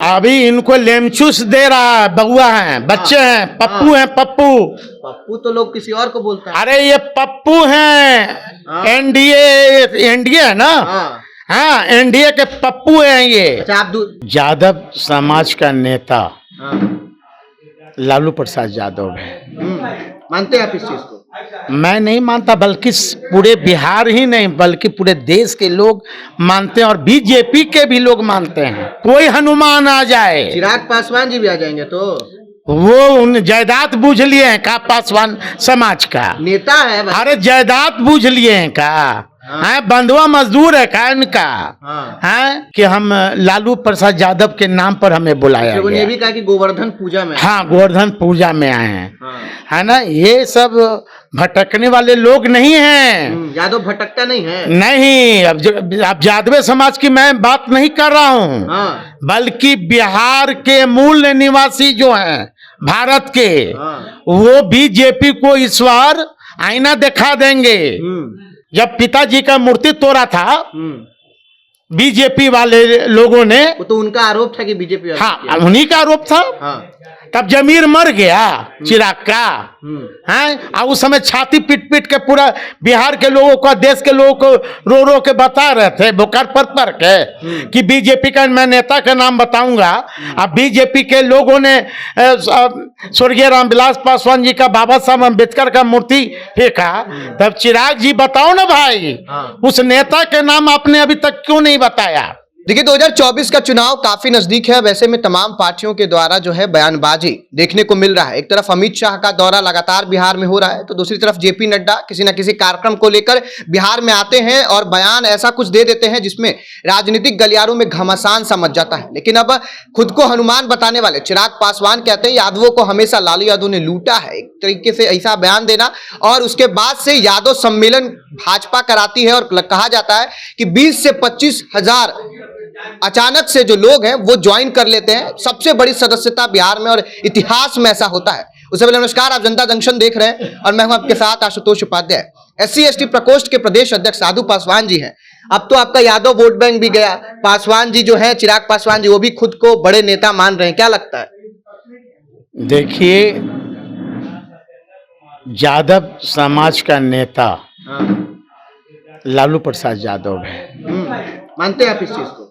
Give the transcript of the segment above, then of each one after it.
अभी इनको लेमचूस दे रहा है, बउआ है, बच्चे हैं, पप्पू हैं, पप्पू। पप्पू तो लोग किसी और को बोलता है। अरे ये पप्पू हैं, एनडीए, एनडीए है ना, हाँ एनडीए के पप्पू हैं ये। अच्छा आप यादव समाज का नेता हाँ। लालू प्रसाद यादव है। मानते हैं आप इस चीज को? मैं नहीं मानता, बल्कि पूरे बिहार ही नहीं बल्कि पूरे देश के लोग मानते हैं और बीजेपी के भी लोग मानते हैं। कोई हनुमान आ जाए, चिराग पासवान जी भी आ जाएंगे तो वो उन जायदाद बूझ लिए हैं का पासवान समाज का नेता है भाई। अरे जायदाद बूझ लिए हैं का, हाँ बंधुआ मजदूर है का इनका, हाँ कि हम लालू प्रसाद यादव के नाम पर हमें बुलाया गया। ये भी कहा कि गोवर्धन पूजा में, हाँ गोवर्धन पूजा में आए हैं, है ना। ये सब भटकने वाले लोग नहीं हैं। यादव भटकता नहीं है। नहीं, अब यादव समाज की मैं बात नहीं कर रहा हूँ, बल्कि बिहार के मूल निवासी जो हैं भारत के, वो बीजेपी को इस बार आईना दिखा देंगे। जब पिताजी का मूर्ति तोड़ा था बीजेपी वाले लोगों ने, वो तो उनका आरोप था कि बीजेपी, हाँ उन्हीं का आरोप था। तब जमीर मर गया चिराग का, हैं, और उस समय छाती पीट पीट के पूरा बिहार के लोगों को, देश के लोगों को रो रो के बता रहे थे बुखार पर के कि बीजेपी का मैं नेता का नाम बताऊंगा। अब बीजेपी के लोगों ने स्वर्गीय रामविलास पासवान जी का, बाबा साहब अम्बेडकर का मूर्ति फेंका। तब चिराग जी बताओ ना भाई, उस नेता के नाम आपने अभी तक क्यों नहीं बताया? देखिए 2024 का चुनाव काफी नजदीक है। वैसे में तमाम पार्टियों के द्वारा जो है बयानबाजी देखने को मिल रहा है। एक तरफ अमित शाह का दौरा लगातार बिहार में हो रहा है, तो दूसरी तरफ जेपी नड्डा किसी न किसी कार्यक्रम को लेकर बिहार में आते हैं और बयान ऐसा कुछ दे देते हैं जिसमें राजनीतिक गलियारों में घमासान सा मच जाता है। लेकिन अब खुद को हनुमान बताने वाले चिराग पासवान कहते हैं यादवों को हमेशा लालू यादव ने लूटा है। एक तरीके से ऐसा बयान देना, और उसके बाद से यादव सम्मेलन भाजपा कराती है और कहा जाता है कि 20 से 25 हजार अचानक से जो लोग हैं वो ज्वाइन कर लेते हैं। सबसे बड़ी सदस्यता बिहार में और इतिहास में ऐसा होता है। उससे पहले नमस्कार, आप जनता जंक्शन देख रहे हैं और मैं हूं आपके साथ आशुतोष उपाध्याय। SC/ST प्रकोष्ठ के प्रदेश अध्यक्ष साधु पासवान जी हैं। अब तो आपका यादव वोट बैंक भी गया। पासवान जी जो है, चिराग पासवान जी, वो भी खुद को बड़े नेता मान रहे हैं, क्या लगता है? देखिए, यादव समाज का नेता लालू प्रसाद यादव है। मानते हैं आप इस चीज को?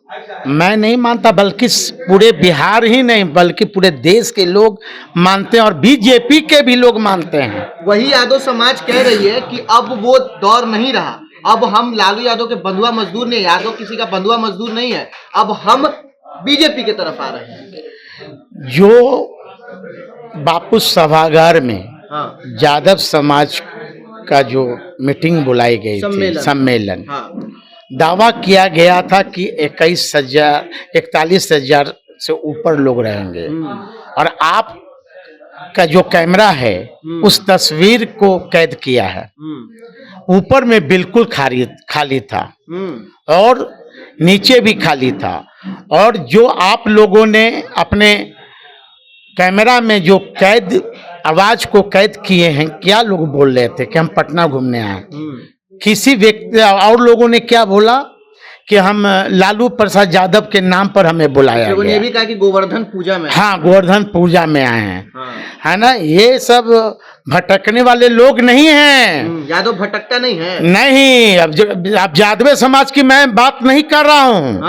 मैं नहीं मानता, बल्कि पूरे बिहार ही नहीं बल्कि पूरे देश के लोग मानते हैं और बीजेपी के भी लोग मानते हैं। वही यादव समाज कह रही है कि अब वो दौर नहीं रहा, अब हम लालू यादव के बंधुआ मजदूर नहीं, यादव किसी का बंधुआ मजदूर नहीं है, अब हम बीजेपी की तरफ आ रहे हैं। जो बापू सभागार में यादव समाज का जो मीटिंग बुलाई गई थी, सम्मेलन, दावा किया गया था कि 41,000 से ऊपर लोग रहेंगे, और आप का जो कैमरा है उस तस्वीर को कैद किया है। ऊपर में बिल्कुल खाली था और नीचे भी खाली था, और जो आप लोगों ने अपने कैमरा में जो कैद आवाज को कैद किए हैं, क्या लोग बोल रहे थे कि हम पटना घूमने आए। किसी व्यक्ति और लोगों ने क्या बोला कि हम लालू प्रसाद यादव के नाम पर हमें बुलाया गया। ये भी कहा कि गोवर्धन पूजा में, हाँ गोवर्धन पूजा में आए हैं, है ना। ये सब भटकने वाले लोग नहीं हैं। यादव भटकता नहीं है। नहीं, अब यादव समाज की मैं बात नहीं कर रहा हूँ,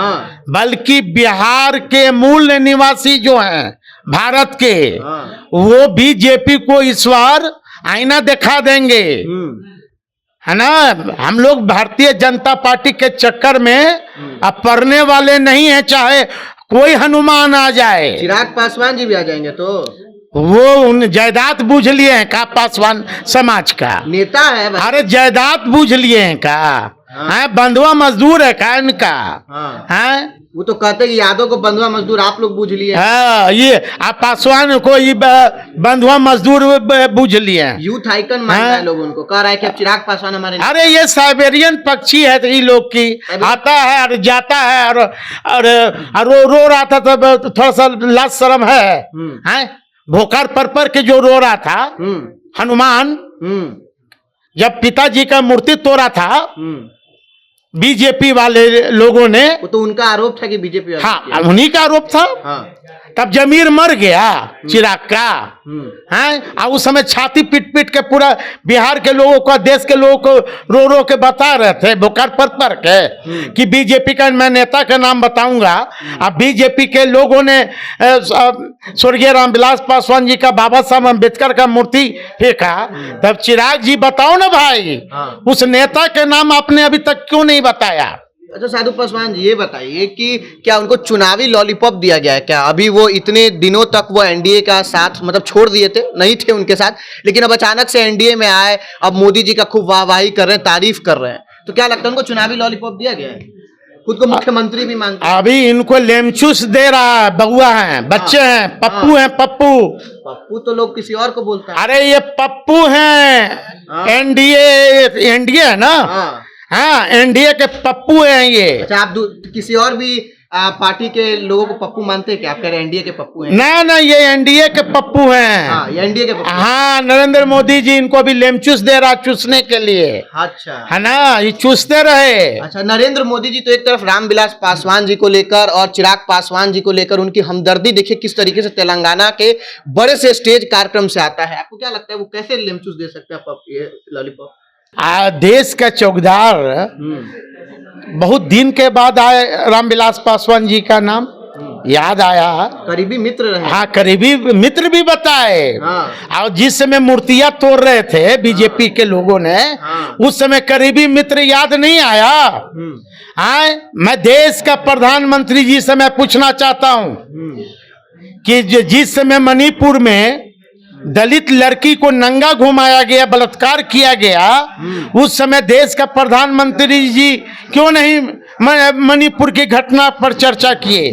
बल्कि बिहार के मूल निवासी जो हैं भारत के, वो बीजेपी को इस बार आईना दिखा देंगे, है ना। हम लोग भारतीय जनता पार्टी के चक्कर में अब पड़ने वाले नहीं है, चाहे कोई हनुमान आ जाए। चिराग पासवान जी भी आ जाएंगे तो वो उन जायदाद बूझ लिए हैं का, पासवान समाज का नेता है। अरे जायदाद बूझ लिए हैं का, है बंधुआ मजदूर है का इनका, है। वो तो कहते हैं कि यादव को बंधुआ मजदूर आप लोग बूझ लिए। हाँ, ये आप पासवान को ये बंधुआ मजदूर बूझ लिए हैं। यूथ आइकन मान रहे हैं लोग उनको, कह रहा है कि अब चिराग पासवान हमारे। अरे ये साइबेरियन पक्षी है, तो ये लोग की आता है और जाता है, और रो रहा था, तब थोड़ा सा लाज शर्म है। भोकर पर के जो रो रहा था हनुमान, जब पिताजी का मूर्ति तोड़ा था, बीजेपी वाले लोगों ने, वो तो उनका आरोप था कि बीजेपी वाले हाँ किया। उन्हीं का आरोप था। हाँ। तब जमीर मर गया चिराग का, हैं? और उस समय छाती पीट पीट के पूरा बिहार के लोगों को, देश के लोगों को रो रो के बता रहे थे बुखार पर के कि बीजेपी का, मैं नेता का नाम बताऊंगा। अब बीजेपी के लोगों ने स्वर्गीय रामविलास पासवान जी का, बाबा साहब अम्बेडकर का मूर्ति फेंका। तब चिराग जी बताओ ना भाई, हाँ। उस नेता के नाम आपने अभी तक क्यों नहीं बताया? अच्छा साधु पासवान जी, ये बताइए कि क्या उनको चुनावी लॉलीपॉप दिया गया है क्या? अभी वो इतने दिनों तक वो एनडीए का साथ मतलब छोड़ दिए थे, नहीं थे उनके साथ, लेकिन अब अचानक से एनडीए में आए, अब मोदी जी का खूब वाहवाही कर रहे हैं, तारीफ कर रहे हैं, तो क्या लगता है उनको चुनावी लॉलीपॉप दिया गया है? खुद को मुख्यमंत्री भी मानते हैं। अभी इनको लेमचूस दे रहा है, बउआ हैं, बच्चे हैं, पप्पू हैं, पप्पू। पप्पू तो लोग किसी और को बोलता है। अरे ये पप्पू हैं, एनडीए, एनडीए है ना, हाँ। हाँ एनडीए के पप्पू हैं ये। अच्छा, आप किसी और भी पार्टी के लोगों को पप्पू मानते हैं क्या? आप कह रहे हैं एनडीए के पप्पू हैं? ना ना, ये एनडीए के पप्पू हैं। हाँ, ये एनडीए के पप्पू। हाँ, नरेंद्र मोदी जी इनको भी लेमचूस दे रहा चूसने के लिए। अच्छा, है ना, ये चूसते रहे। अच्छा, नरेंद्र मोदी जी तो एक तरफ रामविलास पासवान जी को लेकर और चिराग पासवान जी को लेकर उनकी हमदर्दी देखिए किस तरीके से तेलंगाना के बड़े से स्टेज कार्यक्रम से आता है। आपको क्या लगता है वो कैसे लेमचूस दे सकते हैं ये लॉलीपॉप? देश का चौकीदार, बहुत दिन के बाद आए रामविलास पासवान जी का नाम याद आया। करीबी मित्र रहे। हाँ, करीबी मित्र भी बताए। हाँ। और जिस समय मूर्तियां तोड़ रहे थे बीजेपी के लोगों ने, हाँ। उस समय करीबी मित्र याद नहीं आया। हाँ, मैं देश का प्रधानमंत्री जी से मैं पूछना चाहता हूं कि जिस समय मणिपुर में दलित लड़की को नंगा घुमाया गया, बलात्कार किया गया, उस समय देश का प्रधानमंत्री जी क्यों नहीं मणिपुर की घटना पर चर्चा किए?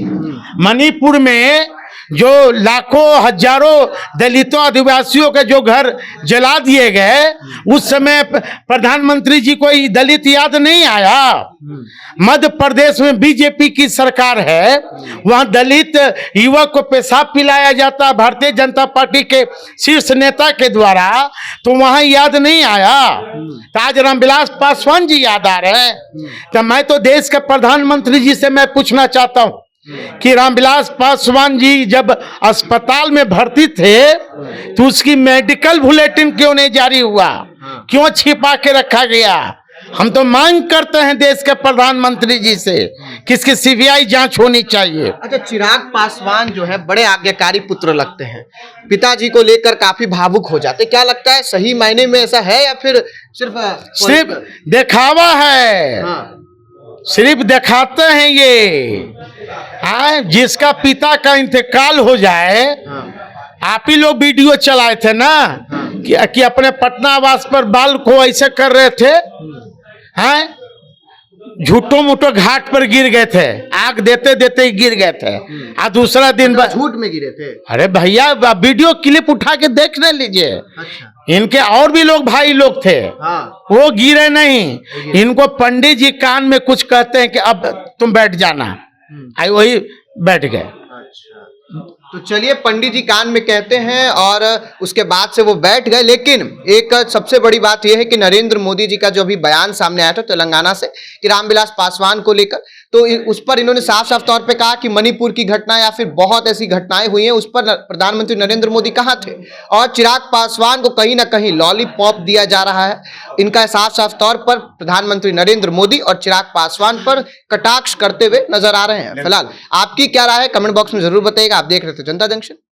मणिपुर में जो लाखों हजारों दलितों आदिवासियों के जो घर जला दिए गए, उस समय प्रधानमंत्री जी को दलित याद नहीं आया। मध्य प्रदेश में बीजेपी की सरकार है, वहां दलित युवक को पेशाब पिलाया जाता भारतीय जनता पार्टी के शीर्ष नेता के द्वारा, तो वहां याद नहीं आया। तो आज रामविलास पासवान जी याद आ रहे हैं। तो मैं तो देश के प्रधानमंत्री जी से मैं पूछना चाहता हूं कि रामविलास पासवान जी जब अस्पताल में भर्ती थे तो उसकी मेडिकल बुलेटिन क्यों नहीं जारी हुआ? क्यों छिपा के रखा गया? हम तो मांग करते हैं देश के प्रधानमंत्री जी से कि इसकी सीबीआई जांच होनी चाहिए। अच्छा, चिराग पासवान जो है बड़े आज्ञाकारी पुत्र लगते हैं, पिताजी को लेकर काफी भावुक हो जाते, क्या लगता है सही मायने में ऐसा है या फिर सिर्फ दिखावा है? हाँ। सिर्फ दिखाते हैं ये। जिसका पिता का इंतकाल हो जाए, आप ही लोग वीडियो चलाए थे ना कि अपने पटना आवास पर बाल को ऐसे कर रहे थे, हैं? झूठो मूठो घाट पर गिर गए थे, आग देते देते ही गिर गए थे। आ दूसरा दिन झूठ में गिरे थे? अरे भैया, वीडियो क्लिप उठा के देख ले लीजिए। अच्छा। इनके और भी लोग भाई लोग थे। हाँ। वो गिरे नहीं। इनको पंडित जी कान में कुछ कहते हैं कि अब तुम बैठ जाना, आई वही बैठ गए। अच्छा, तो चलिए, पंडित जी कान में कहते हैं और उसके बाद से वो बैठ गए। लेकिन एक सबसे बड़ी बात यह है कि नरेंद्र मोदी जी का जो अभी बयान सामने आया था तेलंगाना से कि रामविलास पासवान को लेकर, तो उस पर इन्होंने साफ साफ तौर पे कहा कि मणिपुर की घटना या फिर बहुत ऐसी घटनाएं हुई हैं, उस पर प्रधानमंत्री नरेंद्र मोदी कहाँ थे? और चिराग पासवान को कहीं ना कहीं लॉलीपॉप दिया जा रहा है। इनका साफ साफ तौर पर प्रधानमंत्री नरेंद्र मोदी और चिराग पासवान पर कटाक्ष करते हुए नजर आ रहे हैं। फिलहाल आपकी क्या राय है कमेंट बॉक्स में जरूर बताइएगा। आप देख रहे थे जनता जंक्शन।